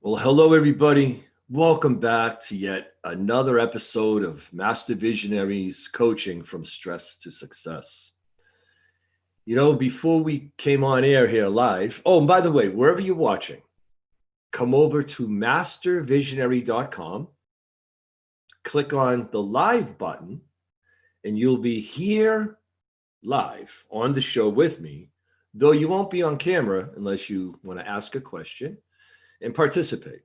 Well, hello, everybody. Welcome back to yet another episode of Master Visionaries Coaching from Stress to Success. Before we came on air here live, oh, and by the way, wherever you're watching, come over to mastervisionary.com, click on the live button, and you'll be here live on the show with me, though you won't be on camera unless you want to ask a question and participate.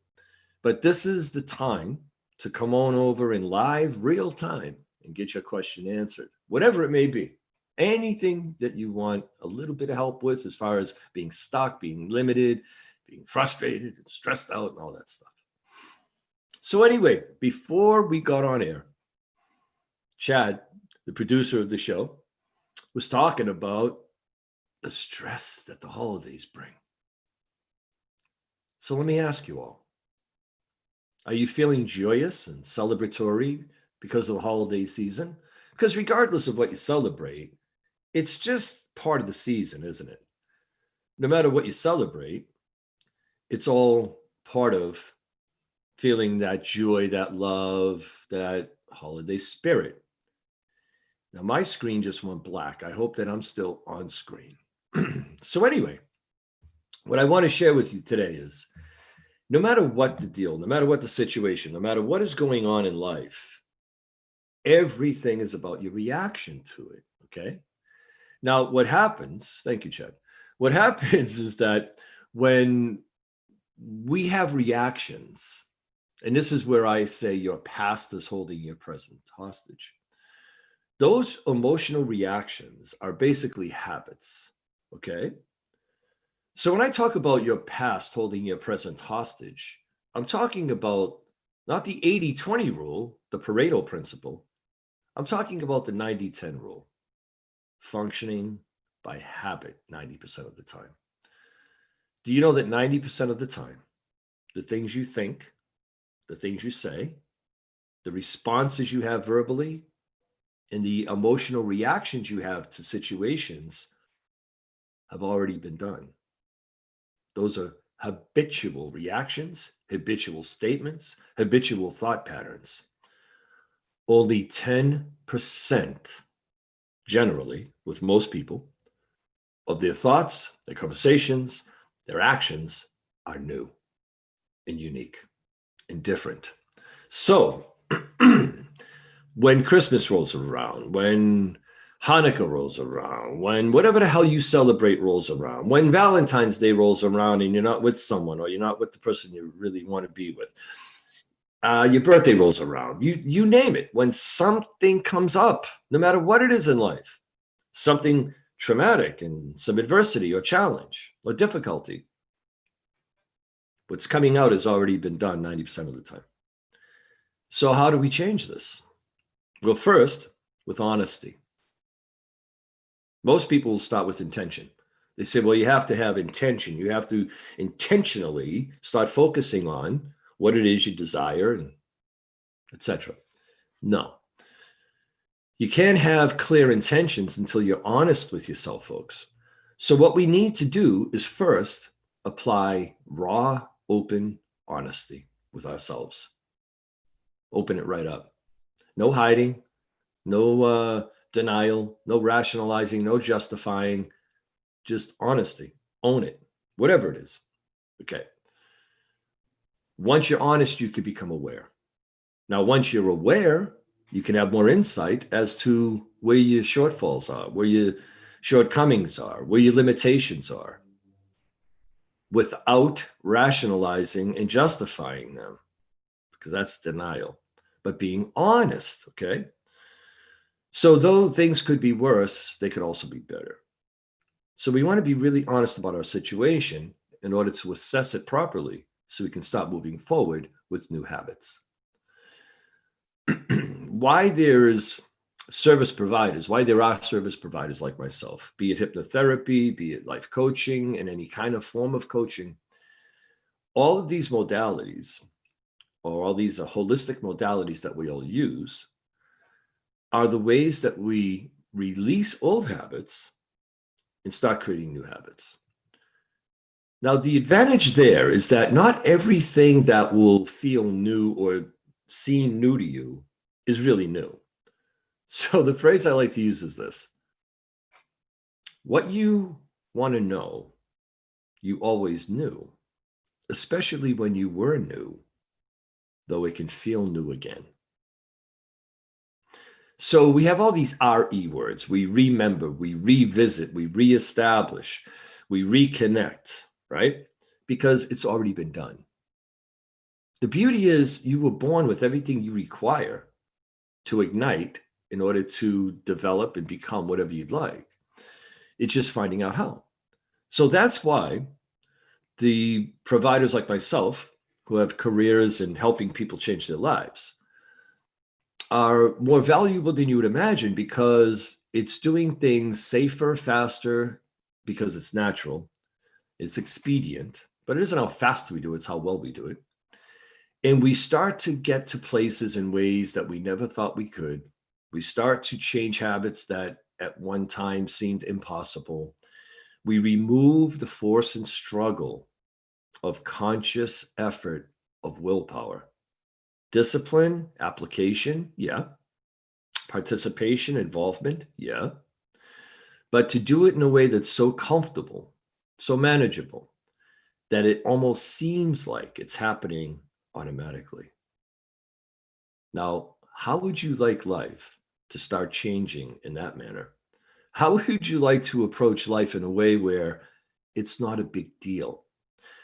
But this is the time to come on over in live, real time and get your question answered, whatever it may be. Anything that you want a little bit of help with as far as being stuck, being limited, being frustrated and stressed out and all that stuff. So anyway, before we got on air, Chad, the producer of the show, was talking about the stress that the holidays bring. So let me ask you all. Are you feeling joyous and celebratory because of the holiday season? Because regardless of what you celebrate, it's just part of the season, isn't it? No matter what you celebrate, it's all part of feeling that joy, that love, that holiday spirit. Now, my screen just went black. I hope that I'm still on screen. So anyway, what I want to share with you today is, no matter what the deal, no matter what the situation, no matter what is going on in life, everything is about your reaction to it. Okay. Now, what happens, thank you, Chad. What happens is that when we have reactions, and this is where I say your past is holding your present hostage. Those emotional reactions are basically habits. Okay. So when I talk about your past holding your present hostage, I'm talking about not the 80-20 rule, the Pareto principle. I'm talking about the 90-10 rule, functioning by habit 90% of the time. Do you know that 90% of the time, the things you think, the things you say, the responses you have verbally, and the emotional reactions you have to situations have already been done? Those are habitual reactions, habitual statements, habitual thought patterns. Only 10%, generally, with most people, of their thoughts, their conversations, their actions are new and unique and different. So, when Christmas rolls around, when Hanukkah rolls around, when whatever the hell you celebrate rolls around, when Valentine's Day rolls around and you're not with someone or you're not with the person you really want to be with, your birthday rolls around, you name it. When something comes up, no matter what it is in life, something traumatic and some adversity or challenge or difficulty, what's coming out has already been done 90% of the time. So how do we change this? Well, first, with honesty. Most people start with intention. They say, well, you have to have intention. You have to intentionally start focusing on what it is you desire, and etc. No. You can't have clear intentions until you're honest with yourself, folks. So what we need to do is first apply raw, open honesty with ourselves. Open it right up. No hiding, no denial, no rationalizing, no justifying, just honesty. Own it, whatever it is. Okay. Once you're honest, you can become aware. Now, once you're aware, you can have more insight as to where your shortfalls are, where your shortcomings are, where your limitations are, without rationalizing and justifying them, because that's denial, but being honest, okay? So though things could be worse, they could also be better. So we want to be really honest about our situation in order to assess it properly so we can start moving forward with new habits. Why there are service providers like myself, be it hypnotherapy, be it life coaching, and any kind of form of coaching, all of these modalities, or all these holistic modalities that we all use, are the ways that we release old habits and start creating new habits. Now, the advantage there is that not everything that will feel new or seem new to you is really new. So the phrase I like to use is this: what you want to know, you always knew, especially when you were new, though it can feel new again. So we have all these RE words. We remember, we revisit, we reestablish, we reconnect, right? Because it's already been done. The beauty is you were born with everything you require to ignite in order to develop and become whatever you'd like. It's just finding out how. So that's why the providers like myself, who have careers in helping people change their lives, are more valuable than you would imagine, because it's doing things safer, faster, because it's natural, it's expedient, but it isn't how fast we do it, it's how well we do it. And we start to get to places in ways that we never thought we could. We start to change habits that at one time seemed impossible. We remove the force and struggle of conscious effort, of willpower. Discipline, application, yeah. Participation, involvement, yeah. But to do it in a way that's so comfortable, so manageable, that it almost seems like it's happening automatically. Now, how would you like life to start changing in that manner? How would you like to approach life in a way where it's not a big deal?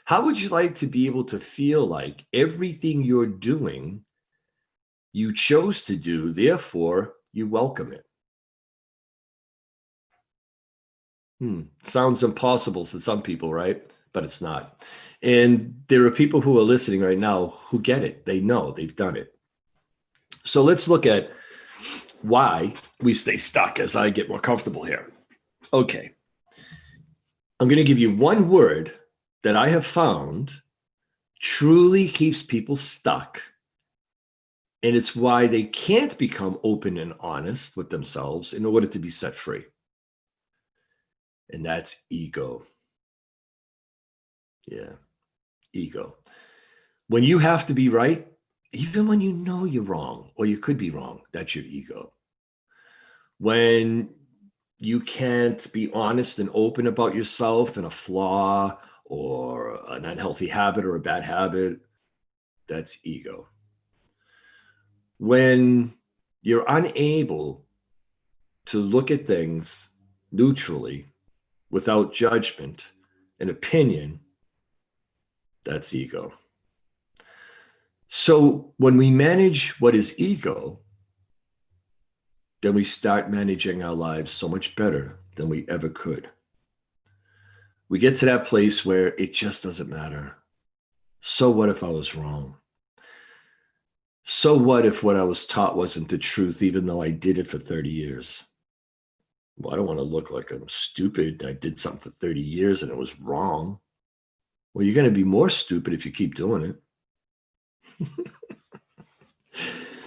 How would you like to be able to feel like everything you're doing, you chose to do, therefore you welcome it? Sounds impossible to some people, right? But it's not. And there are people who are listening right now who get it. They know, they've done it. So let's look at why we stay stuck as I get more comfortable here. Okay. I'm going to give you one word that I have found truly keeps people stuck. And it's why they can't become open and honest with themselves in order to be set free. And that's ego. Yeah, ego. When you have to be right, even when you know you're wrong, or you could be wrong, that's your ego. When you can't be honest and open about yourself and a flaw or an unhealthy habit or a bad habit, that's ego. When you're unable to look at things neutrally, without judgment and opinion, that's ego. So when we manage what is ego, then we start managing our lives so much better than we ever could. We get to that place where it just doesn't matter. So what if I was wrong? So what if what I was taught wasn't the truth, even though I did it for 30 years? Well, I don't want to look like I'm stupid. I did something for 30 years and it was wrong. Well, you're going to be more stupid if you keep doing it.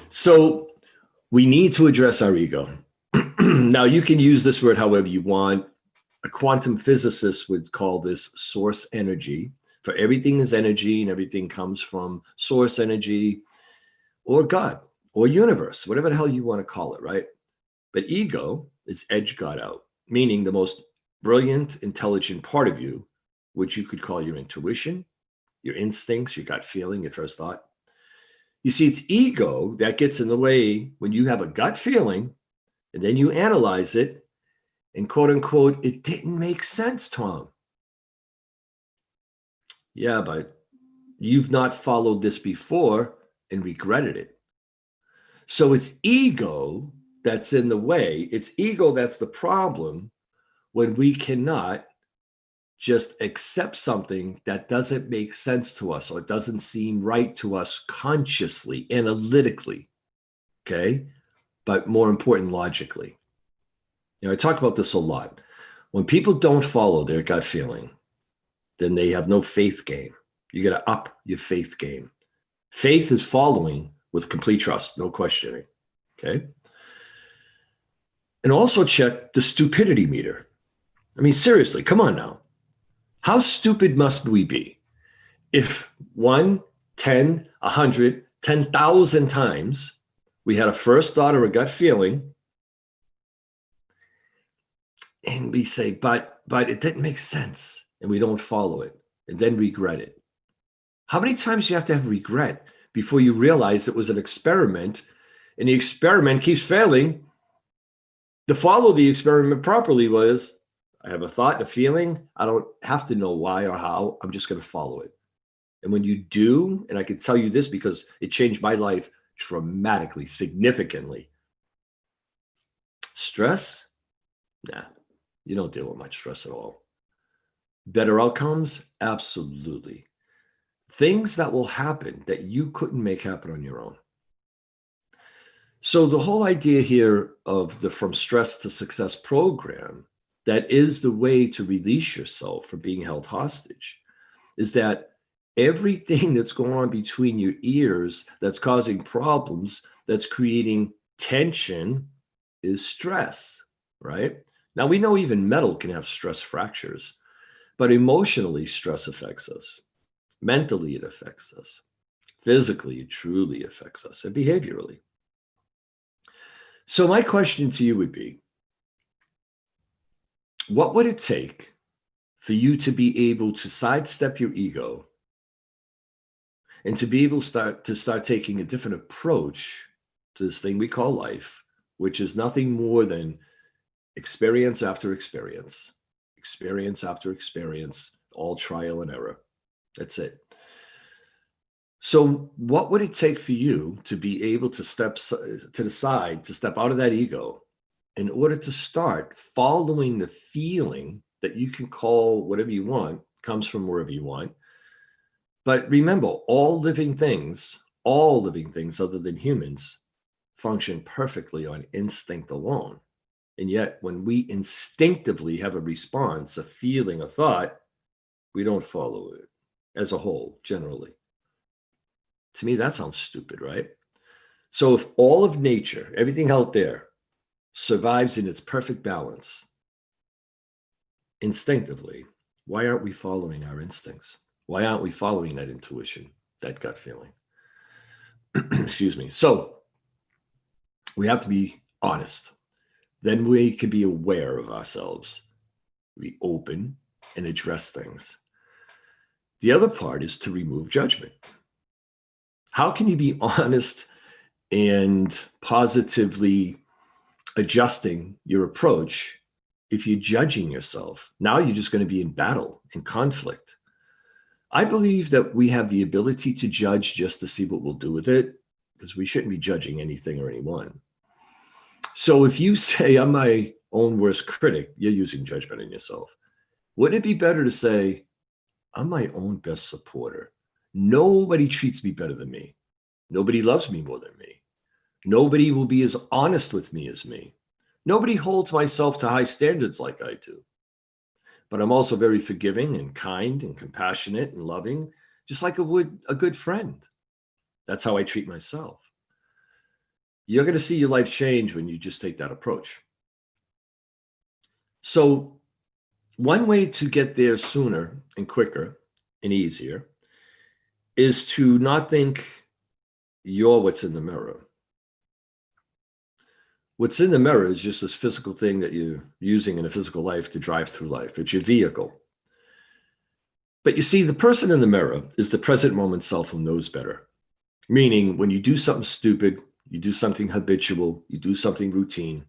So we need to address our ego. Now, you can use this word however you want. A quantum physicist would call this source energy. For everything is energy, and everything comes from source energy or God or universe, whatever the hell you want to call it, right? But ego is edge God out, meaning the most brilliant, intelligent part of you, which you could call your intuition, your instincts, your gut feeling, your first thought. You see, it's ego that gets in the way when you have a gut feeling and then you analyze it and quote unquote, it didn't make sense, Tom. Yeah, but you've not followed this before and regretted it. So it's ego that's in the way. It's ego that's the problem when we cannot just accept something that doesn't make sense to us or it doesn't seem right to us consciously, analytically, okay? But more important, logically. You know, I talk about this a lot. When people don't follow their gut feeling, then they have no faith game. You got to up your faith game. Faith is following with complete trust, no questioning, okay? And also check the stupidity meter. I mean, seriously, come on now. How stupid must we be if 1, 10, 100, 10,000 times we had a first thought or a gut feeling and we say, but it didn't make sense, and we don't follow it and then regret it? How many times do you have to have regret before you realize it was an experiment and the experiment keeps failing? To follow the experiment properly was, I have a thought and a feeling. I don't have to know why or how. I'm just going to follow it. And when you do, and I can tell you this because it changed my life dramatically, significantly. Stress? Nah, you don't deal with much stress at all. Better outcomes? Absolutely. Things that will happen that you couldn't make happen on your own. So the whole idea here of the From Stress to Success program, that is the way to release yourself from being held hostage, is that everything that's going on between your ears that's causing problems, that's creating tension, is stress, right? Now, we know even metal can have stress fractures, but emotionally, stress affects us. Mentally, it affects us. Physically, it truly affects us, and behaviorally. So my question to you would be, what would it take for you to be able to sidestep your ego and to be able to start taking a different approach to this thing we call life, which is nothing more than experience after experience, experience after experience, all trial and error. That's it. So what would it take for you to be able to step to the side, to step out of that ego in order to start following the feeling that you can call whatever you want, comes from wherever you want. But remember, all living things other than humans function perfectly on instinct alone. And yet when we instinctively have a response, a feeling, a thought, we don't follow it as a whole, generally. To me, that sounds stupid, right? So if all of nature, everything out there, survives in its perfect balance instinctively, why aren't we following our instincts? Why aren't we following that intuition, that gut feeling? Excuse me. So we have to be honest. Then we can be aware of ourselves. We open and address things. The other part is to remove judgment. How can you be honest and positively adjusting your approach if you're judging yourself? Now you're just going to be in battle, in conflict. I believe that we have the ability to judge just to see what we'll do with it, because we shouldn't be judging anything or anyone. So if you say, I'm my own worst critic, you're using judgment on yourself. Wouldn't it be better to say, I'm my own best supporter? Nobody treats me better than me. Nobody loves me more than me. Nobody will be as honest with me as me. Nobody holds myself to high standards like I do. But I'm also very forgiving and kind and compassionate and loving, just like I would a good friend. That's how I treat myself. You're going to see your life change when you just take that approach. So one way to get there sooner and quicker and easier is to not think you're what's in the mirror. What's in the mirror is just this physical thing that you're using in a physical life to drive through life. It's your vehicle. But you see, the person in the mirror is the present moment self who knows better. Meaning, when you do something stupid, you do something habitual, you do something routine,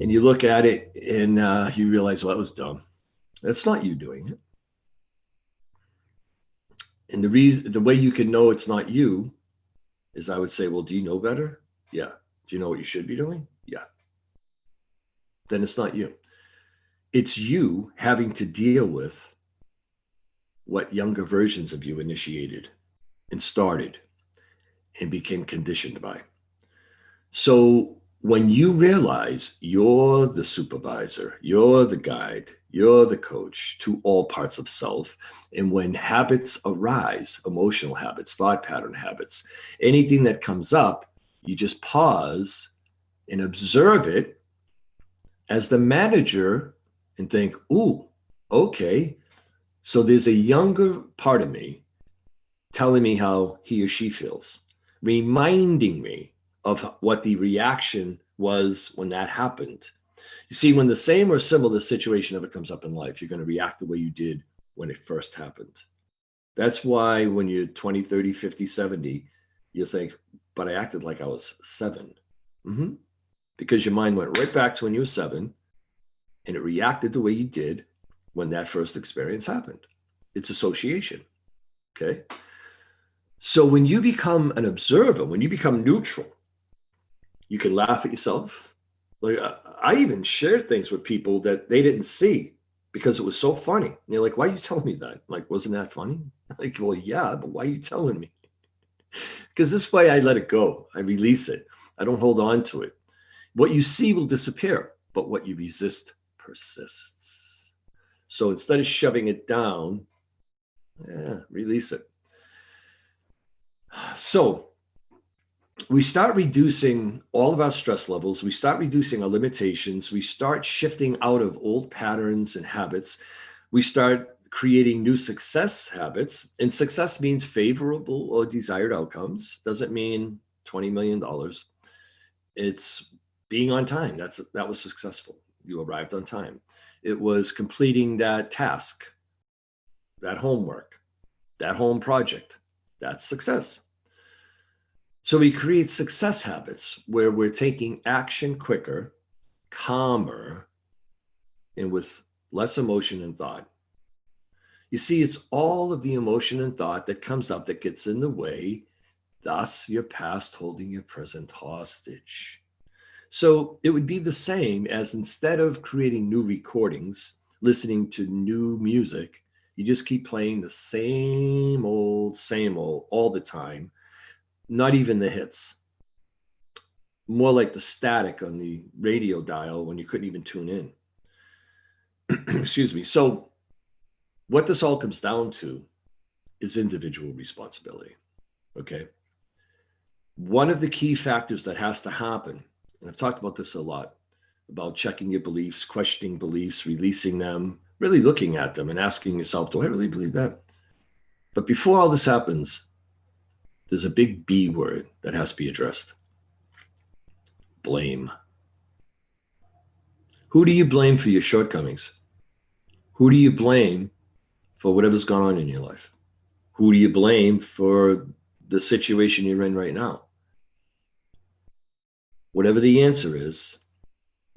and you look at it and you realize, well, that was dumb. That's not you doing it. And the way you can know it's not you is, I would say, well, do you know better? Yeah. Do you know what you should be doing? Yeah. Then it's not you. It's you having to deal with what younger versions of you initiated and started and became conditioned by. So when you realize you're the supervisor, you're the guide, you're the coach to all parts of self, and when habits arise, emotional habits, thought pattern habits, anything that comes up, you just pause and observe it as the manager and think, ooh, okay, So there's a younger part of me telling me how he or she feels, reminding me of what the reaction was when that happened. You see, when the same or similar situation ever comes up in life, you're going to react the way you did when it first happened. That's why when you're 20, 30, 50, 70, you think, but I acted like I was 7. Mm-hmm. Because your mind went right back to when you were 7 and it reacted the way you did when that first experience happened. It's association. Okay. So when you become an observer, when you become neutral, you can laugh at yourself. Like I even shared things with people that they didn't see because it was so funny. And you're like, why are you telling me that? I'm like, wasn't that funny? Like, well, yeah, but why are you telling me? Because this way I let it go. I release it. I don't hold on to it. What you see will disappear, but what you resist persists. So instead of shoving it down, release it. So we start reducing all of our stress levels. We start reducing our limitations. We start shifting out of old patterns and habits. We start creating new success habits. And success means favorable or desired outcomes. Doesn't mean $20 million. It's being on time. That was successful. You arrived on time. It was completing that task, that homework, that home project. That's success. So we create success habits where we're taking action quicker, calmer, and with less emotion and thought. You see, it's all of the emotion and thought that comes up that gets in the way, thus your past holding your present hostage. So it would be the same as instead of creating new recordings, listening to new music, you just keep playing the same old all the time. Not even the hits, more like the static on the radio dial when you couldn't even tune in. Excuse me. So what this all comes down to is individual responsibility. Okay. One of the key factors that has to happen, and I've talked about this a lot, about checking your beliefs, questioning beliefs, releasing them, really looking at them and asking yourself, do I really believe that? But before all this happens, there's a big B word that has to be addressed. Blame. Who do you blame for your shortcomings? Who do you blame for whatever's gone on in your life? Who do you blame for the situation you're in right now? Whatever the answer is,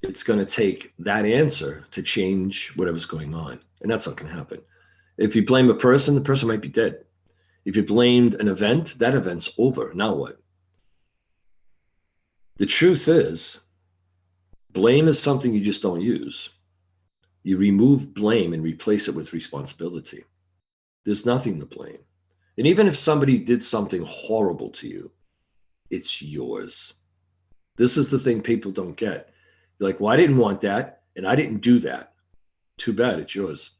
it's going to take that answer to change whatever's going on. And that's not going to happen. If you blame a person, the person might be dead. If you blamed an event, that event's over. Now what? The truth is, blame is something you just don't use. You remove blame and replace it with responsibility. There's nothing to blame. And even if somebody did something horrible to you, it's yours. This is the thing people don't get. You're like, well, I didn't want that, and I didn't do that. Too bad, it's yours.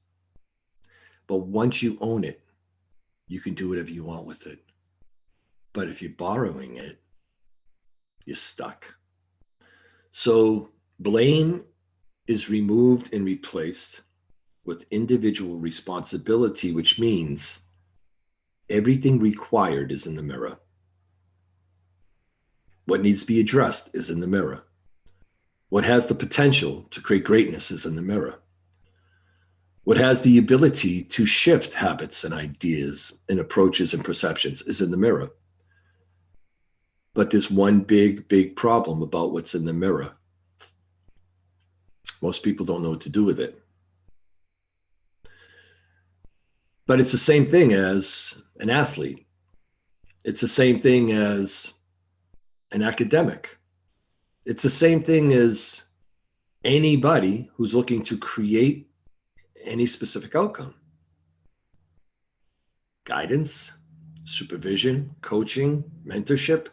But once you own it, you can do whatever you want with it. But if you're borrowing it, you're stuck. So blame is removed and replaced with individual responsibility, which means everything required is in the mirror. What needs to be addressed is in the mirror. What has the potential to create greatness is in the mirror. What has the ability to shift habits and ideas and approaches and perceptions is in the mirror. But there's one big problem about what's in the mirror. Most people don't know what to do with it. But it's the same thing as an athlete. It's the same thing as an academic. It's the same thing as anybody who's looking to create any specific outcome. Guidance, supervision, coaching, mentorship.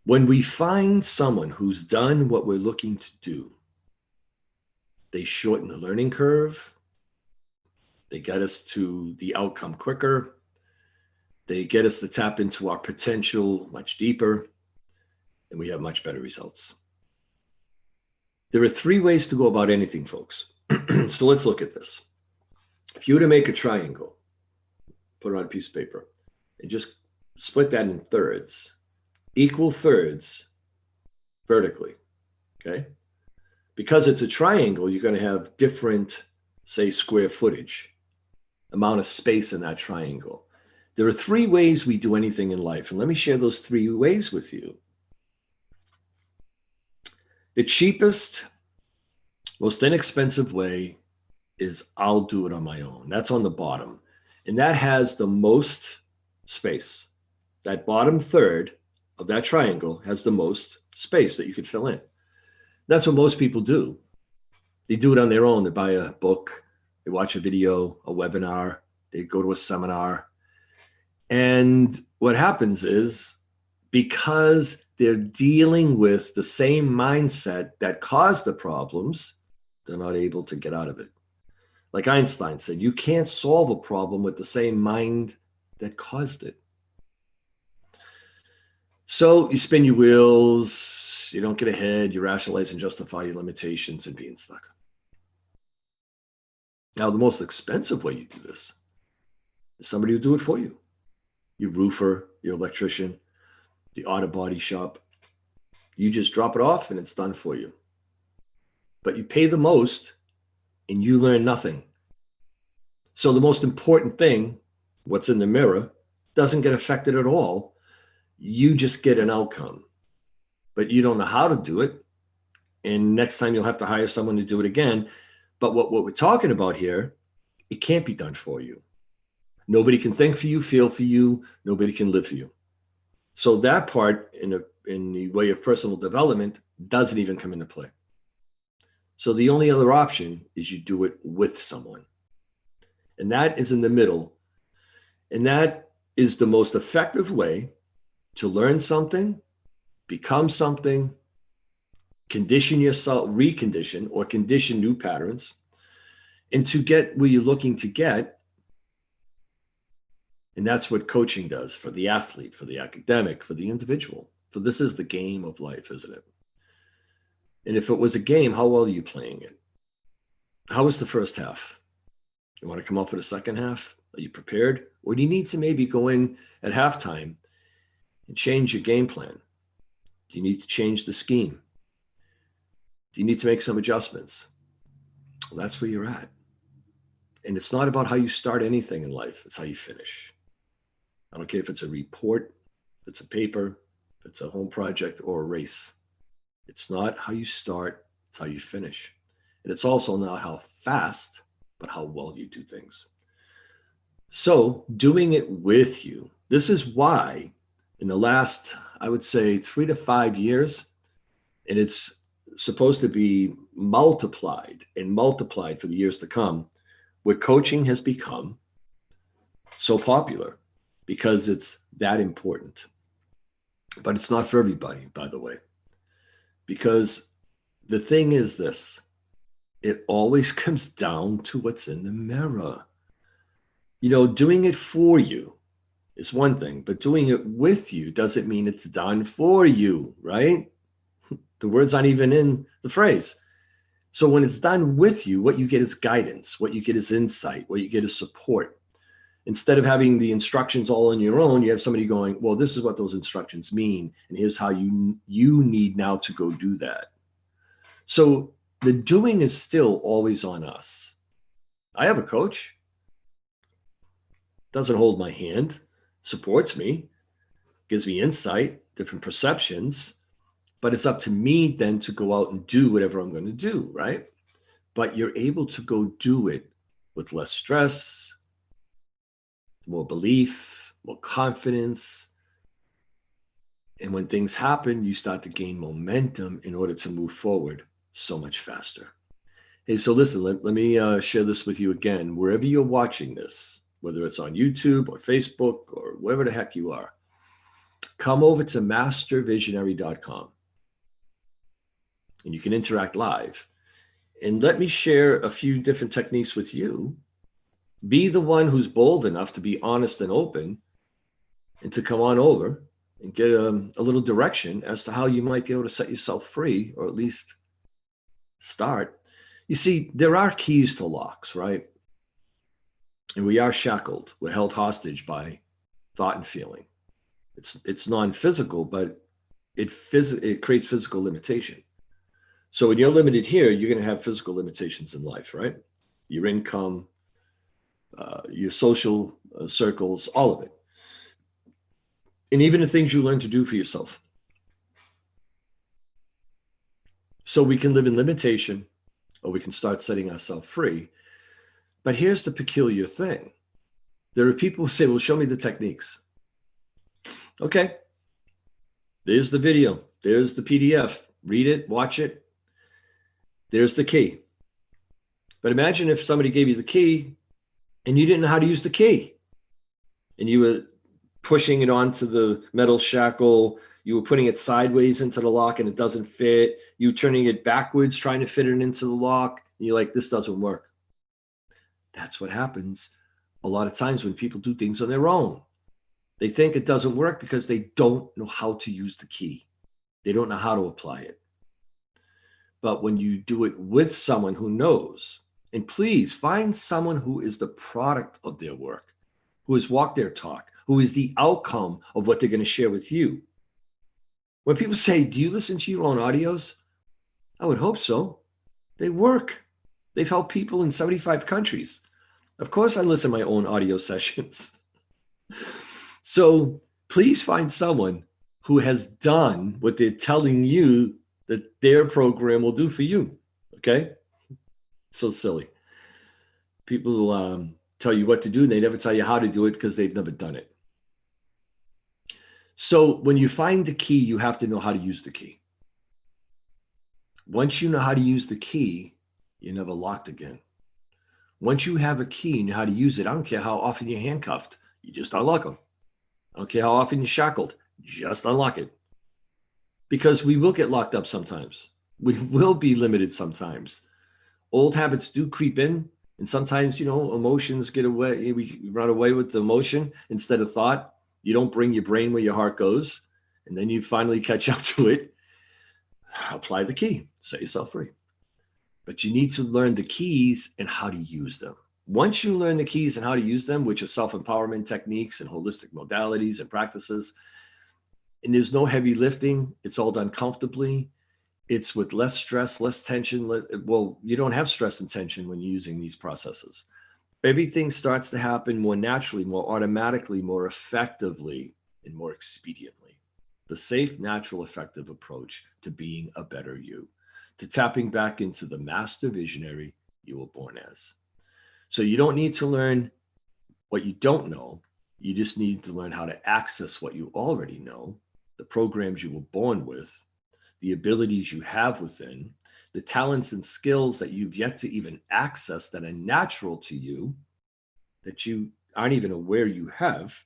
When we find someone who's done what we're looking to do, they shorten the learning curve. They get us to the outcome quicker. They get us to tap into our potential much deeper, and we have much better results. There are 3 ways to go about anything, folks. So let's look at this. If you were to make a triangle, put it on a piece of paper, and just split that in thirds, equal thirds vertically, okay? Because it's a triangle, you're going to have different, say, square footage, amount of space in that triangle. There are three ways we do anything in life, and let me share those three ways with you. The cheapest, most inexpensive way is I'll do it on my own. That's on the bottom. And that has the most space. That bottom third of that triangle has the most space that you could fill in. That's what most people do. They do it on their own. They buy a book, they watch a video, a webinar, they go to a seminar. And what happens is, because they're dealing with the same mindset that caused the problems, they're not able to get out of it. Like Einstein said, you can't solve a problem with the same mind that caused it. So you spin your wheels, you don't get ahead, you rationalize and justify your limitations and being stuck. Now, the most expensive way you do this is somebody who do it for you. Your roofer, your electrician, the auto body shop. You just drop it off and it's done for you. But you pay the most and you learn nothing. So the most important thing, what's in the mirror, doesn't get affected at all. You just get an outcome, but you don't know how to do it. And next time you'll have to hire someone to do it again. But what we're talking about here, it can't be done for you. Nobody can think for you, feel for you. Nobody can live for you. So that part in the way of personal development doesn't even come into play. So the only other option is you do it with someone. And that is in the middle. And that is the most effective way to learn something, become something, condition yourself, recondition or condition new patterns, and to get where you're looking to get. And that's what coaching does for the athlete, for the academic, for the individual. For this is the game of life, isn't it? And if it was a game, how well are you playing it? How was the first half? You want to come up for the second half? Are you prepared? Or do you need to maybe go in at halftime and change your game plan? Do you need to change the scheme? Do you need to make some adjustments? Well, that's where you're at. And it's not about how you start anything in life. It's how you finish. I don't care if it's a report, if it's a paper, if it's a home project or a race. It's not how you start, it's how you finish. And it's also not how fast, but how well you do things. So doing it with you. This is why in the last, I would say 3 to 5 years, and it's supposed to be multiplied and multiplied for the years to come, where coaching has become so popular because it's that important. But it's not for everybody, by the way, because the thing is this, it always comes down to what's in the mirror. You know, doing it for you is one thing, but doing it with you doesn't mean it's done for you, right? The words aren't even in the phrase. So when it's done with you, what you get is guidance, what you get is insight, what you get is support. Instead of having the instructions all on your own, you have somebody going, well, this is what those instructions mean, and here's how you need now to go do that. So the doing is still always on us. I have a coach, doesn't hold my hand, supports me, gives me insight, different perceptions, but it's up to me then to go out and do whatever I'm going to do, right? But you're able to go do it with less stress, more belief, more confidence. And when things happen, you start to gain momentum in order to move forward so much faster. Hey, so listen, let me share this with you again. Wherever you're watching this, whether it's on YouTube or Facebook or wherever the heck you are, come over to mastervisionary.com and you can interact live. And let me share a few different techniques with you. Be the one who's bold enough to be honest and open and to come on over and get a little direction as to how you might be able to set yourself free, or at least start. You see, there are keys to locks, right? And we are shackled. We're held hostage by thought and feeling. It's non-physical, but it creates physical limitation. So when you're limited here, you're going to have physical limitations in life, right? Your income, your social circles, all of it. And even the things you learn to do for yourself. So we can live in limitation, or we can start setting ourselves free. But here's the peculiar thing. There are people who say, well, show me the techniques. Okay. There's the video. There's the PDF. Read it, watch it. There's the key. But imagine if somebody gave you the key and you didn't know how to use the key. And you were pushing it onto the metal shackle. You were putting it sideways into the lock and it doesn't fit. You turning it backwards, trying to fit it into the lock. And you're like, this doesn't work. That's what happens a lot of times when people do things on their own. They think it doesn't work because they don't know how to use the key. They don't know how to apply it. But when you do it with someone who knows, and please find someone who is the product of their work, who has walked their talk, who is the outcome of what they're going to share with you. When people say, do you listen to your own audios? I would hope so. They work. They've helped people in 75 countries. Of course, I listen to my own audio sessions. So please find someone who has done what they're telling you that their program will do for you. Okay? So silly. People tell you what to do and they never tell you how to do it because they've never done it. So when you find the key, you have to know how to use the key. Once you know how to use the key, you're never locked again. Once you have a key and know how to use it, I don't care how often you're handcuffed, you just unlock them. I don't care how often you're shackled, just unlock it. Because we will get locked up sometimes. We will be limited sometimes. Old habits do creep in, and sometimes, emotions get away. We run away with the emotion instead of thought. You don't bring your brain where your heart goes, and then you finally catch up to it. Apply the key, set yourself free. But you need to learn the keys and how to use them. Once you learn the keys and how to use them, which are self-empowerment techniques and holistic modalities and practices, and there's no heavy lifting, it's all done comfortably. It's with less stress, less tension. Well, you don't have stress and tension when you're using these processes. Everything starts to happen more naturally, more automatically, more effectively, and more expediently. The safe, natural, effective approach to being a better you, to tapping back into the master visionary you were born as. So you don't need to learn what you don't know. You just need to learn how to access what you already know, the programs you were born with, the abilities you have within, the talents and skills that you've yet to even access that are natural to you, that you aren't even aware you have.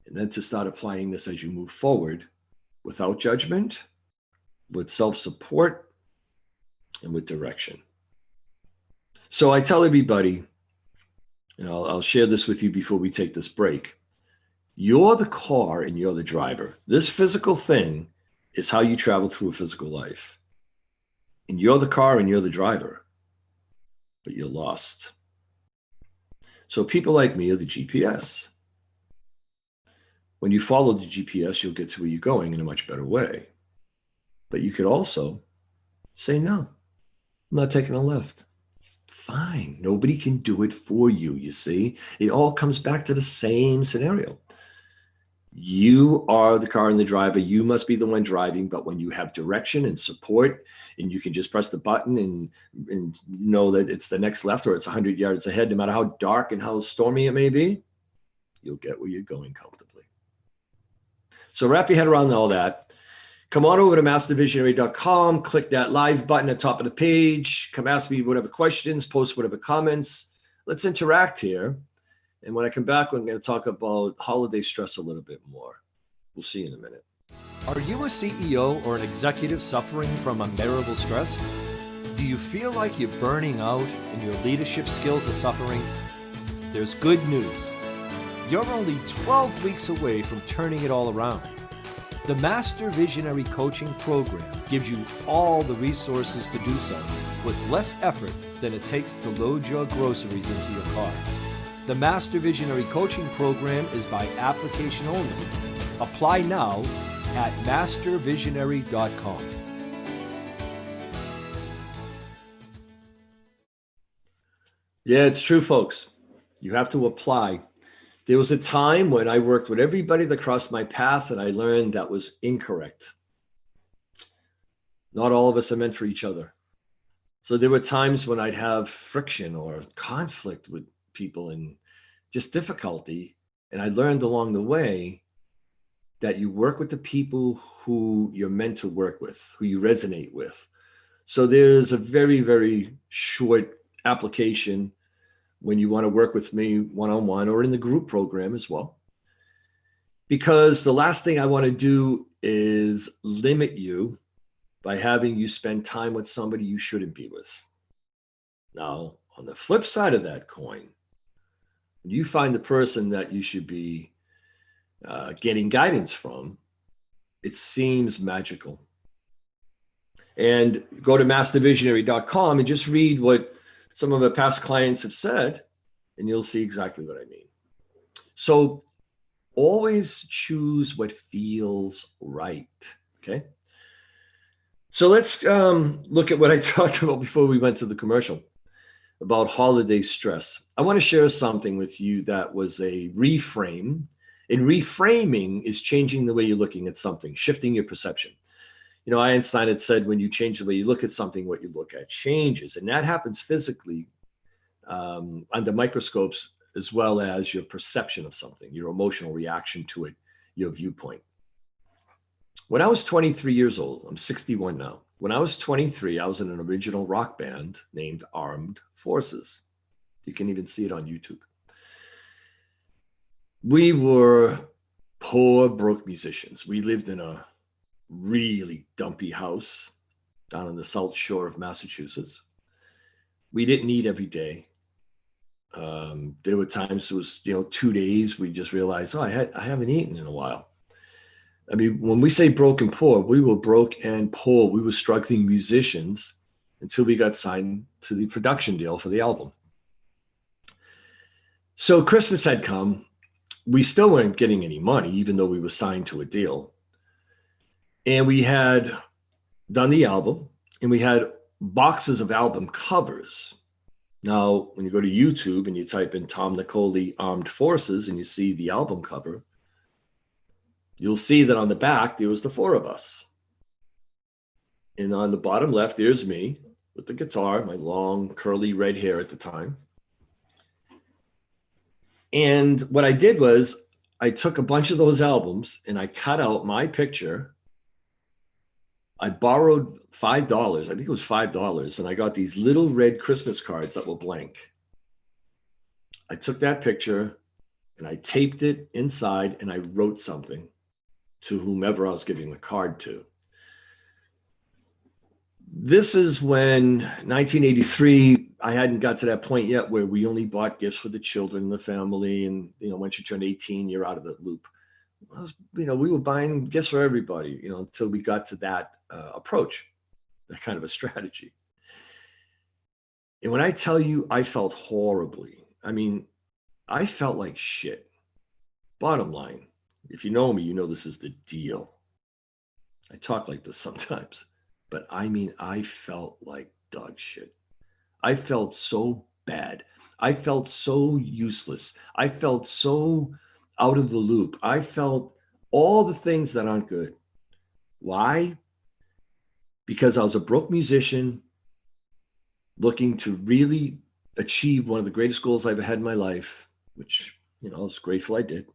And then to start applying this as you move forward without judgment, with self-support, and with direction. So I tell everybody, and I'll share this with you before we take this break. You're the car and you're the driver. This physical thing is how you travel through a physical life. And you're the car and you're the driver, but you're lost. So people like me are the GPS. When you follow the GPS, you'll get to where you're going in a much better way. But you could also say, no, I'm not taking a left. Fine. Nobody can do it for you, you see. It all comes back to the same scenario. You are the car and the driver. You must be the one driving. But when you have direction and support, and you can just press the button and know that it's the next left or it's 100 yards ahead, no matter how dark and how stormy it may be, you'll get where you're going comfortably. So wrap your head around all that. Come on over to mastervisionary.com, click that live button at the top of the page. Come ask me whatever questions, post whatever comments. Let's interact here. And when I come back, I'm going to talk about holiday stress a little bit more. We'll see you in a minute. Are you a CEO or an executive suffering from unbearable stress? Do you feel like you're burning out and your leadership skills are suffering? There's good news. You're only 12 weeks away from turning it all around. The Master Visionary Coaching Program gives you all the resources to do so with less effort than it takes to load your groceries into your car. The Master Visionary Coaching Program is by application only. Apply now at mastervisionary.com. Yeah, it's true, folks. You have to apply. There was a time when I worked with everybody that crossed my path and I learned that was incorrect. Not all of us are meant for each other. So there were times when I'd have friction or conflict with people and just difficulty. And I learned along the way that you work with the people who you're meant to work with, who you resonate with. So there's a very, very short application when you want to work with me one-on-one or in the group program as well. Because the last thing I want to do is limit you by having you spend time with somebody you shouldn't be with. Now, on the flip side of that coin, when you find the person that you should be getting guidance from, it seems magical. And go to mastervisionary.com and just read what some of our past clients have said, and you'll see exactly what I mean. So always choose what feels right, okay? So let's look at what I talked about before we went to the commercial about holiday stress. I want to share something with you that was a reframe. And reframing is changing the way you're looking at something, shifting your perception. You know, Einstein had said, when you change the way you look at something, what you look at changes. And that happens physically under microscopes, as well as your perception of something, your emotional reaction to it, your viewpoint. When I was 23 years old, I'm 61 now. When I was 23, I was in an original rock band named Armed Forces. You can even see it on YouTube. We were poor, broke musicians. We lived in a really dumpy house down on the South Shore of Massachusetts. We didn't eat every day. There were times it was, 2 days. We just realized, I haven't eaten in a while. I mean, when we say broke and poor, we were broke and poor. We were struggling musicians until we got signed to the production deal for the album. So Christmas had come. We still weren't getting any money, even though we were signed to a deal. And we had done the album, and we had boxes of album covers. Now, when you go to YouTube and you type in Tom Nicoli Armed Forces and you see the album cover, you'll see that on the back, there was the four of us. And on the bottom left, there's me with the guitar, my long curly red hair at the time. And what I did was I took a bunch of those albums and I cut out my picture. I borrowed $5, I think it was $5, and I got these little red Christmas cards that were blank. I took that picture and I taped it inside and I wrote something to whomever I was giving the card to. This is when 1983, I hadn't got to that point yet where we only bought gifts for the children and the family. And, once you turn 18, you're out of the loop. We were buying gifts for everybody, until we got to that approach, that kind of a strategy. And when I tell you, I felt horribly, I felt like shit. Bottom line, if you know me, you know this is the deal. I talk like this sometimes, but I felt like dog shit. I felt so bad. I felt so useless. I felt so out of the loop. I felt all the things that aren't good. Why? Because I was a broke musician looking to really achieve one of the greatest goals I ever had in my life, which, I was grateful I did.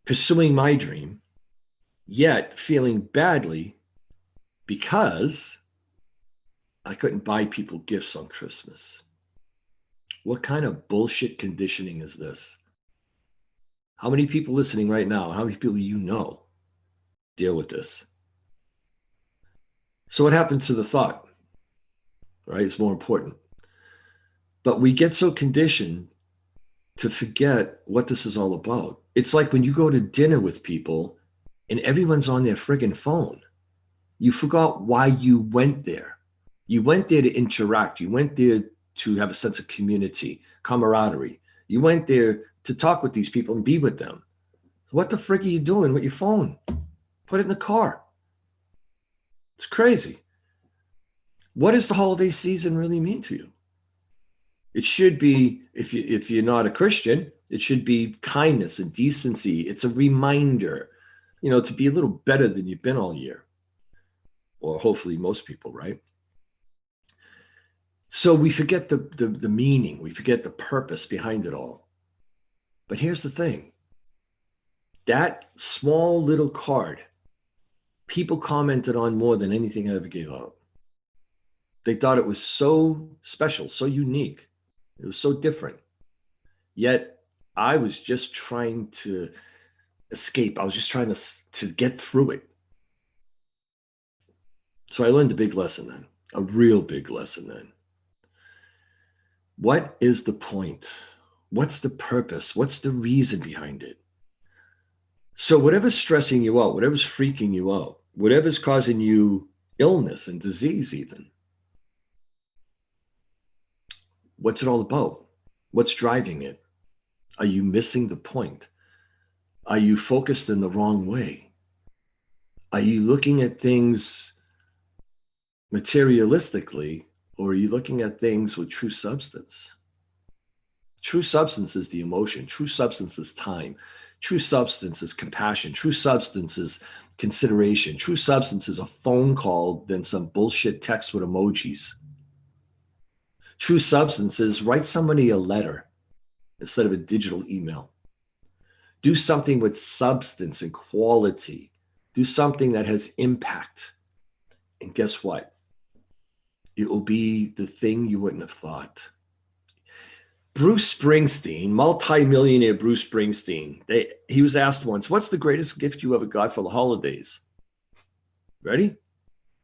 Pursuing my dream, yet feeling badly because I couldn't buy people gifts on Christmas. What kind of bullshit conditioning is this? How many people listening right now, how many people deal with this? So what happened to the thought? Right? It's more important. But we get so conditioned to forget what this is all about. It's like when you go to dinner with people and everyone's on their friggin' phone. You forgot why you went there. You went there to interact. You went there to have a sense of community, camaraderie. You went there to talk with these people and be with them. What the frick are you doing with your phone? Put it in the car. It's crazy. What does the holiday season really mean to you? It should be, if you're not a Christian, it should be kindness and decency. It's a reminder, to be a little better than you've been all year. Or hopefully most people, right? So we forget the meaning. We forget the purpose behind it all. But here's the thing. That small little card, people commented on more than anything I ever gave out. They thought it was so special, so unique. It was so different. Yet I was just trying to escape. I was just trying to get through it. So I learned a big lesson then, a real big lesson then. What is the point? What's the purpose? What's the reason behind it? So whatever's stressing you out, whatever's freaking you out, whatever's causing you illness and disease even, what's it all about? What's driving it? Are you missing the point? Are you focused in the wrong way? Are you looking at things materialistically, or are you looking at things with true substance? True substance is the emotion. True substance is time. True substance is compassion. True substance is consideration. True substance is a phone call than some bullshit text with emojis. True substance is write somebody a letter instead of a digital email. Do something with substance and quality. Do something that has impact. And guess what? It will be the thing you wouldn't have thought. Bruce Springsteen, multi-millionaire Bruce Springsteen, he was asked once, what's the greatest gift you ever got for the holidays? Ready?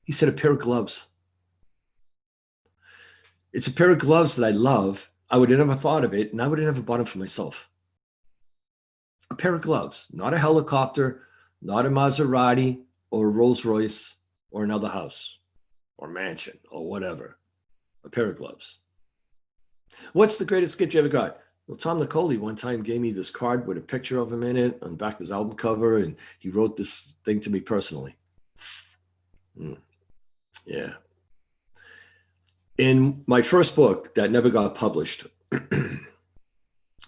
He said, a pair of gloves. It's a pair of gloves that I love. I would have never thought of it, and I would have never bought them for myself. A pair of gloves, not a helicopter, not a Maserati or a Rolls Royce or another house or mansion or whatever. A pair of gloves. What's the greatest gift you ever got? Well, Tom Nicoli one time gave me this card with a picture of him in it on the back of his album cover, and he wrote this thing to me personally. Yeah. In my first book that never got published,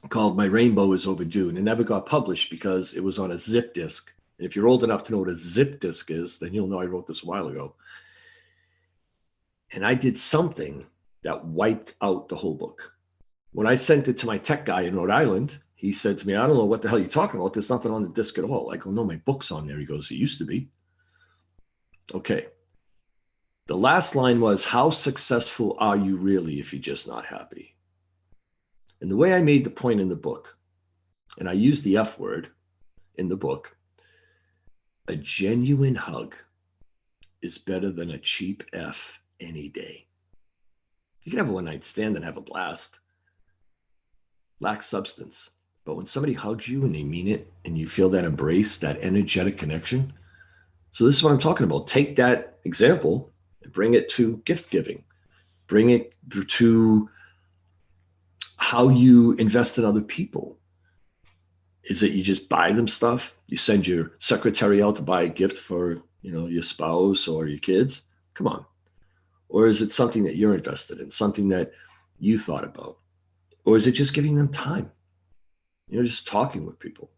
called My Rainbow is Overdue, and it never got published because it was on a zip disk. And if you're old enough to know what a zip disk is, then you'll know I wrote this a while ago. And I did something that wiped out the whole book. When I sent it to my tech guy in Rhode Island, he said to me, I don't know what the hell you're talking about. There's nothing on the disc at all. I go, no, my book's on there. He goes, it used to be. Okay. The last line was, how successful are you really if you're just not happy? And the way I made the point in the book, and I used the F word in the book, a genuine hug is better than a cheap F any day. You can have a one-night stand and have a blast. Lacks substance. But when somebody hugs you and they mean it, and you feel that embrace, that energetic connection. So this is what I'm talking about. Take that example and bring it to gift giving. Bring it to how you invest in other people. Is it you just buy them stuff? You send your secretary out to buy a gift for, your spouse or your kids? Come on. Or is it something that you're invested in, something that you thought about? Or is it just giving them time? Just talking with people.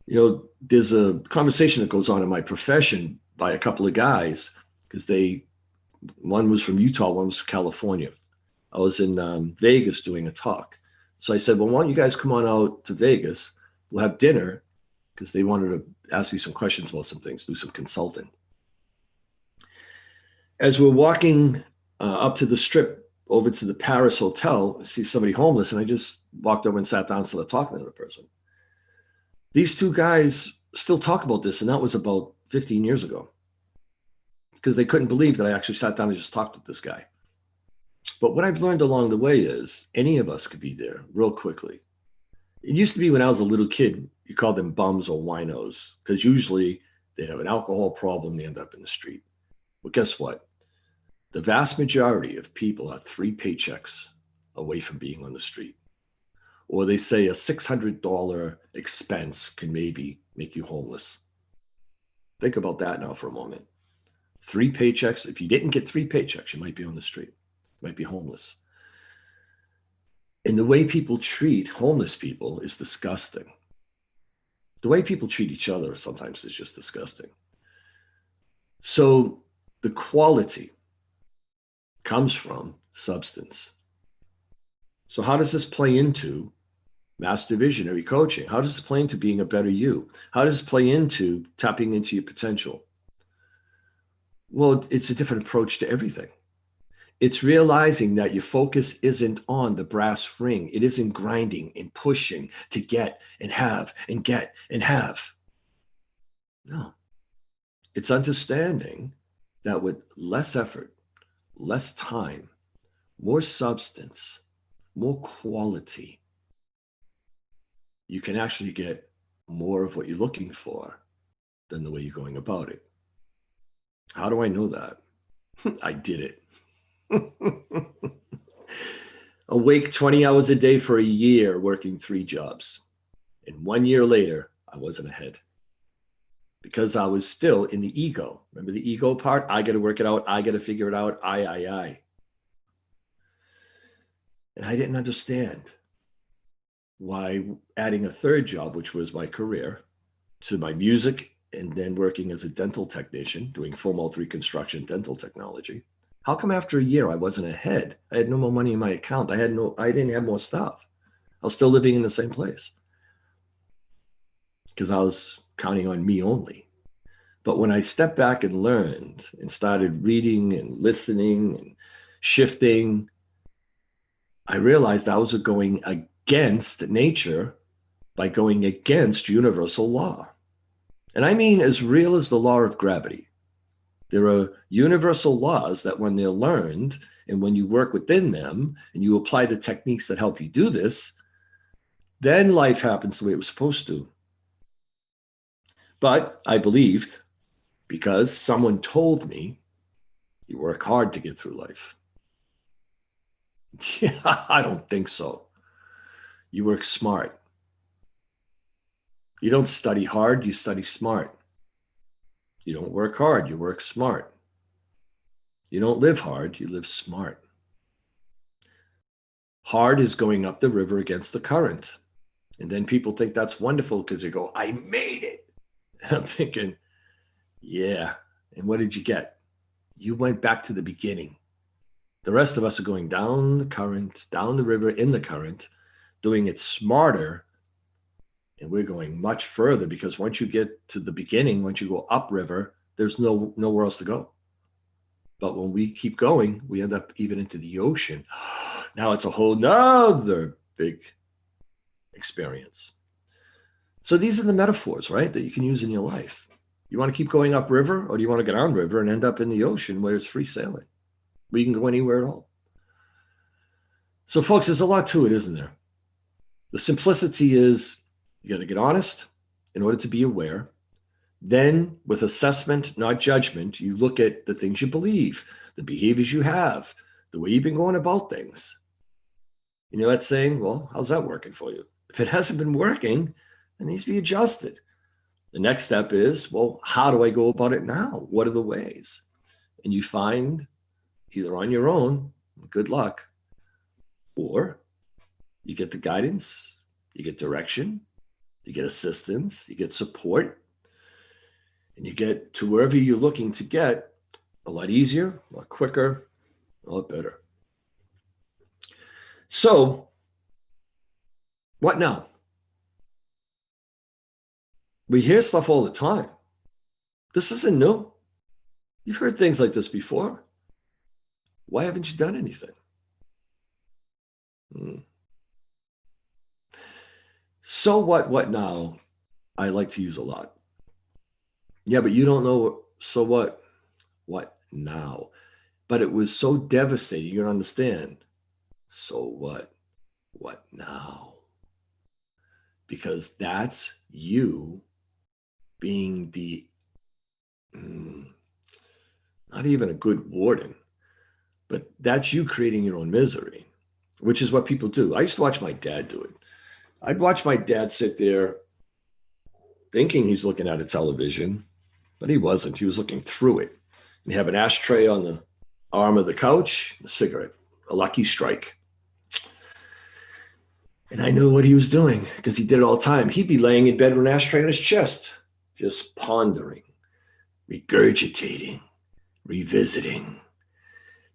There's a conversation that goes on in my profession by a couple of guys, because one was from Utah, one was from California. I was in Vegas doing a talk. So I said, well, why don't you guys come on out to Vegas? We'll have dinner, because they wanted to ask me some questions about some things, do some consulting. As we're walking up to the strip, over to the Paris Hotel, I see somebody homeless, and I just walked over and sat down and started talking to the person. These two guys still talk about this, and that was about 15 years ago, because they couldn't believe that I actually sat down and just talked with this guy. But what I've learned along the way is any of us could be there real quickly. It used to be when I was a little kid, You call them bums or winos, because usually they have an alcohol problem, they end up in the street. Well, guess what? The vast majority of people are 3 paychecks away from being on the street. Or they say a $600 expense can maybe make you homeless. Think about that now for a moment. 3 paychecks. If you didn't get 3 paychecks, you might be on the street. You might be homeless. And the way people treat homeless people is disgusting. The way people treat each other sometimes is just disgusting. So the quality comes from substance. So how does this play into master visionary coaching? How does this play into being a better you? How does this play into tapping into your potential? Well, it's a different approach to everything. It's realizing that your focus isn't on the brass ring. It isn't grinding and pushing to get and have and get and have. No. It's understanding that with less effort, less time, more substance, more quality, you can actually get more of what you're looking for than the way you're going about it. How do I know that? I did it. Awake 20 hours a day for a year, working 3 jobs. And 1 year later, I wasn't ahead because I was still in the ego. Remember the ego part? I got to work it out. I got to figure it out. I. And I didn't understand why adding a 3rd job, which was my career, to my music and then working as a dental technician, doing full mouth reconstruction dental technology. How come after a year I wasn't ahead? I had no more money in my account. I didn't have more stuff. I was still living in the same place because I was counting on me only. But when I stepped back and learned and started reading and listening and shifting, I realized I was going against nature by going against universal law. And I mean as real as the law of gravity. There are universal laws that when they're learned and when you work within them and you apply the techniques that help you do this, then life happens the way it was supposed to. But I believed because someone told me, you work hard to get through life. Yeah, I don't think so. You work smart. You don't study hard, you study smart. You don't work hard, you work smart. You don't live hard, you live smart. Hard is going up the river against the current. And then people think that's wonderful because they go, I made it. And I'm thinking, yeah. And what did you get? You went back to the beginning. The rest of us are going down the current, down the river in the current, doing it smarter. And we're going much further because once you get to the beginning, once you go upriver, there's nowhere else to go. But when we keep going, we end up even into the ocean. Now it's a whole nother big experience. So these are the metaphors, right, that you can use in your life. You want to keep going upriver, or do you want to go downriver and end up in the ocean where it's free sailing, where you can go anywhere at all? So folks, there's a lot to it, isn't there? The simplicity is you got to get honest in order to be aware. Then with assessment, not judgment, you look at the things you believe, the behaviors you have, the way you've been going about things. You know that saying, well, how's that working for you? If it hasn't been working, it needs to be adjusted. The next step is, well, how do I go about it now? What are the ways? And you find either on your own, good luck, or you get the guidance, you get direction, you get assistance, you get support, and you get to wherever you're looking to get a lot easier, a lot quicker, a lot better. So, what now? We hear stuff all the time. This isn't new. You've heard things like this before. Why haven't you done anything? So what now? I like to use a lot. Yeah, but you don't know, so what? What now? But it was so devastating, you don't understand. So what? What now? Because that's you being the, not even a good warden, but that's you creating your own misery, which is what people do. I used to watch my dad do it. I'd watch my dad sit there thinking he's looking at a television, but he wasn't. He was looking through it. And you have an ashtray on the arm of the couch, a cigarette, a Lucky Strike. And I knew what he was doing because he did it all the time. He'd be laying in bed with an ashtray on his chest, just pondering, regurgitating, revisiting,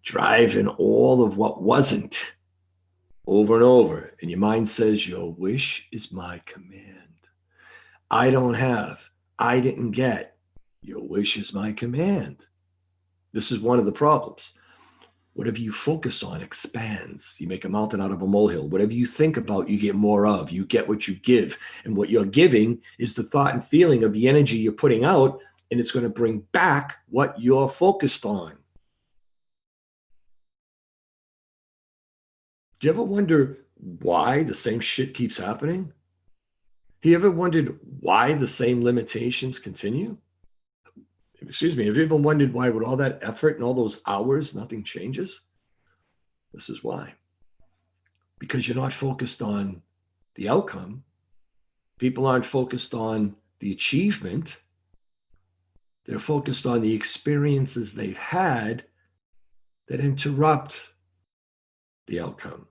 driving all of what wasn't over and over. And your mind says, your wish is my command. I don't have, I didn't get, your wish is my command. This is one of the problems. Whatever you focus on expands. You make a mountain out of a molehill. Whatever you think about, you get more of. You get what you give. And what you're giving is the thought and feeling of the energy you're putting out, and it's going to bring back what you're focused on. Do you ever wonder why the same shit keeps happening? Have you ever wondered why the same limitations continue? Excuse me, have you ever wondered why with all that effort and all those hours, nothing changes? This is why. Because you're not focused on the outcome. People aren't focused on the achievement. They're focused on the experiences they've had that interrupt the outcome,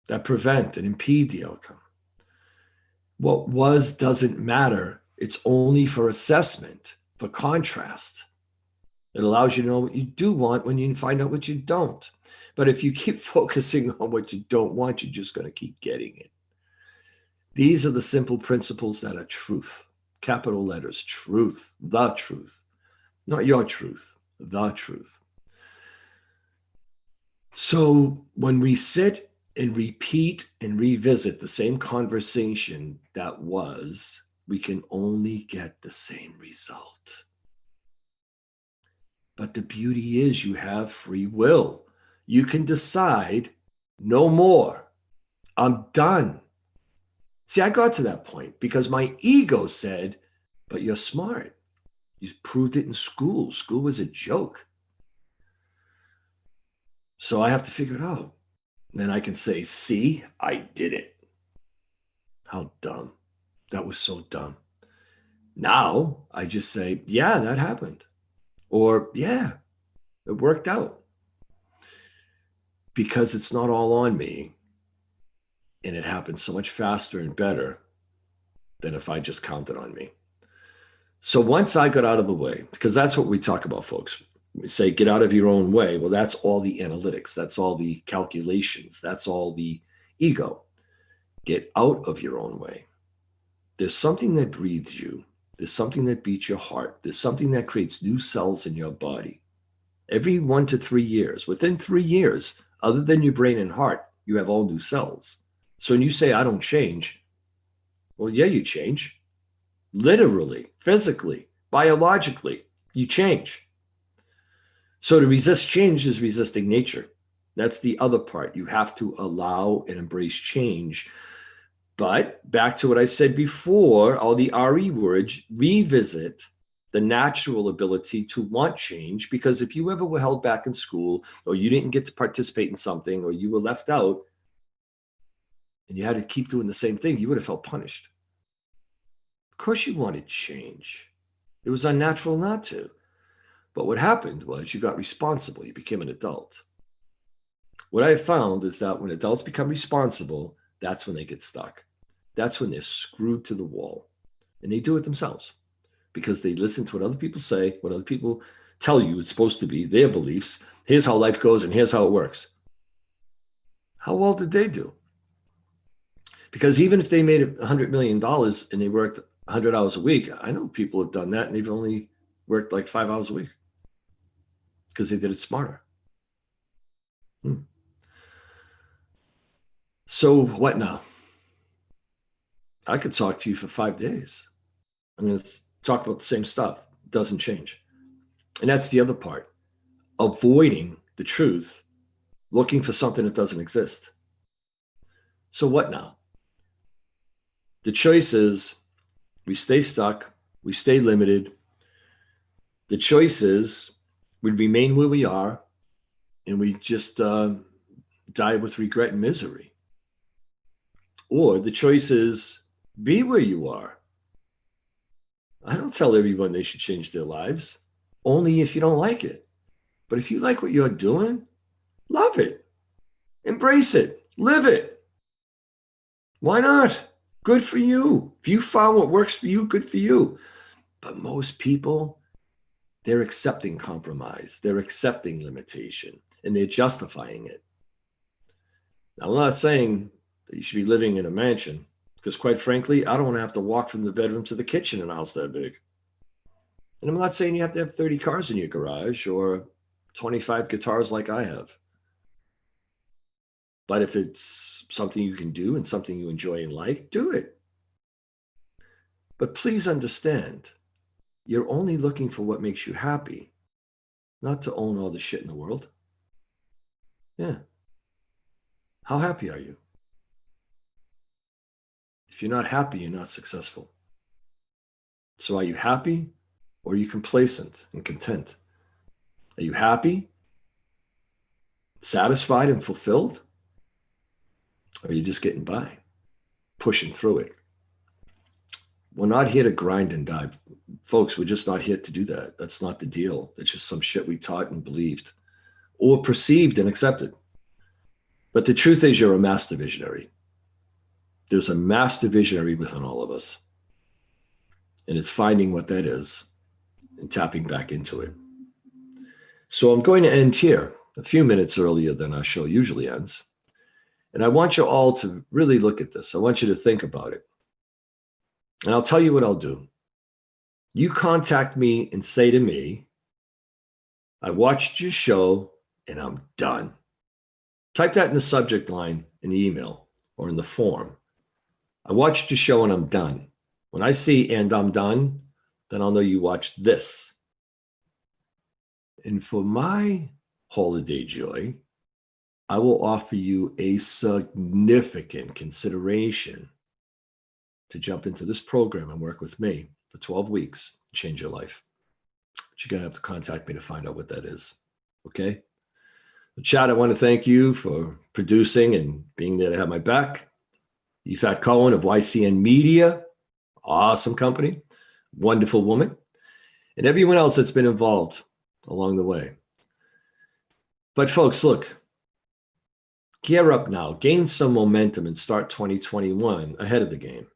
that prevent and impede the outcome. What was doesn't matter. It's only for assessment, for contrast. It allows you to know what you do want when you find out what you don't. But if you keep focusing on what you don't want, you're just going to keep getting it. These are the simple principles that are truth. Capital letters, truth, the truth. Not your truth, the truth. So when we sit and repeat and revisit the same conversation that was, we can only get the same result. But the beauty is you have free will. You can decide no more. I'm done. See, I got to that point because my ego said, but you're smart. You proved it in school. School was a joke. So I have to figure it out. Then I can say, see, I did it. How dumb. That was so dumb. Now I just say, yeah, that happened. Or, yeah, it worked out. Because it's not all on me. And it happened so much faster and better than if I just counted on me. So once I got out of the way, because that's what we talk about, folks. We say, get out of your own way. Well, that's all the analytics. That's all the calculations. That's all the ego. Get out of your own way. There's something that breathes you. There's something that beats your heart. There's something that creates new cells in your body. Every 1 to 3 years, within 3 years, other than your brain and heart, you have all new cells. So when you say, I don't change, well, yeah, you change. Literally, physically, biologically, you change. So to resist change is resisting nature. That's the other part. You have to allow and embrace change. But back to what I said before, all the RE words, revisit the natural ability to want change. Because if you ever were held back in school, or you didn't get to participate in something, or you were left out, and you had to keep doing the same thing, you would have felt punished. Of course you wanted change. It was unnatural not to. But what happened was you got responsible. You became an adult. What I have found is that when adults become responsible, that's when they get stuck. That's when they're screwed to the wall. And they do it themselves because they listen to what other people say, what other people tell you it's supposed to be, their beliefs. Here's how life goes and here's how it works. How well did they do? Because even if they made $100 million and they worked 100 hours a week, I know people have done that and they've only worked like 5 hours a week because they did it smarter. So what now? I could talk to you for 5 days. I'm going to talk about the same stuff. It doesn't change. And that's the other part. Avoiding the truth, looking for something that doesn't exist. So what now? The choice is we stay stuck, we stay limited. The choice is we remain where we are and we just die with regret and misery. Or the choice is be where you are. I don't tell everyone they should change their lives, only if you don't like it. But if you like what you're doing, love it, embrace it, live it. Why not? Good for you. If you found what works for you, good for you. But most people, they're accepting compromise. They're accepting limitation, and they're justifying it. Now, I'm not saying that you should be living in a mansion, because quite frankly, I don't want to have to walk from the bedroom to the kitchen in a house that big. And I'm not saying you have to have 30 cars in your garage or 25 guitars like I have. But if it's something you can do and something you enjoy and like, do it. But please understand, you're only looking for what makes you happy, not to own all the shit in the world. Yeah. How happy are you? If you're not happy, you're not successful. So are you happy or are you complacent and content? Are you happy, satisfied, and fulfilled? Or are you just getting by, pushing through it? We're not here to grind and die. Folks, we're just not here to do that. That's not the deal. It's just some shit we taught and believed or perceived and accepted. But the truth is you're a master visionary. There's a master visionary within all of us. And it's finding what that is and tapping back into it. So I'm going to end here a few minutes earlier than our show usually ends. And I want you all to really look at this. I want you to think about it. And I'll tell you what I'll do. You contact me and say to me, I watched your show and I'm done. Type that in the subject line in the email or in the form. I watched your show and I'm done. When I see and I'm done, then I'll know you watched this. And for my holiday joy, I will offer you a significant consideration to jump into this program and work with me for 12 weeks, change your life. But you're going to have to contact me to find out what that is. Okay? Chad, I want to thank you for producing and being there to have my back. Yvette Cohen of YCN Media, awesome company, wonderful woman, and everyone else that's been involved along the way. But folks, look, gear up now, gain some momentum and start 2021 ahead of the game.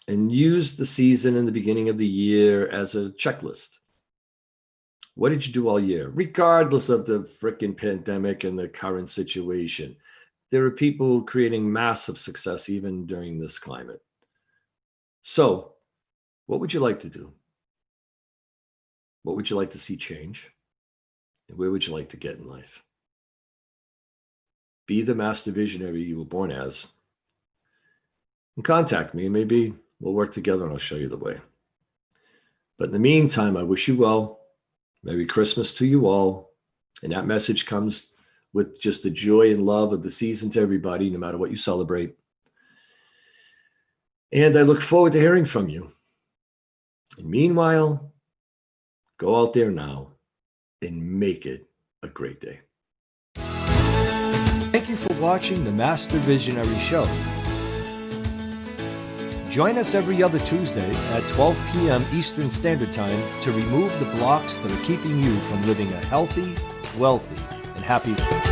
And use the season and the beginning of the year as a checklist. What did you do all year? Regardless of the frickin' pandemic and the current situation, there are people creating massive success even during this climate. So, what would you like to do? What would you like to see change? And where would you like to get in life? Be the master visionary you were born as. And contact me. Maybe we'll work together and I'll show you the way. But in the meantime, I wish you well. Merry Christmas to you all. And that message comes with just the joy and love of the season to everybody, no matter what you celebrate. And I look forward to hearing from you. And meanwhile, go out there now and make it a great day. Thank you for watching the Master Visionary Show. Join us every other Tuesday at 12 p.m. Eastern Standard Time to remove the blocks that are keeping you from living a healthy, wealthy, and happy life.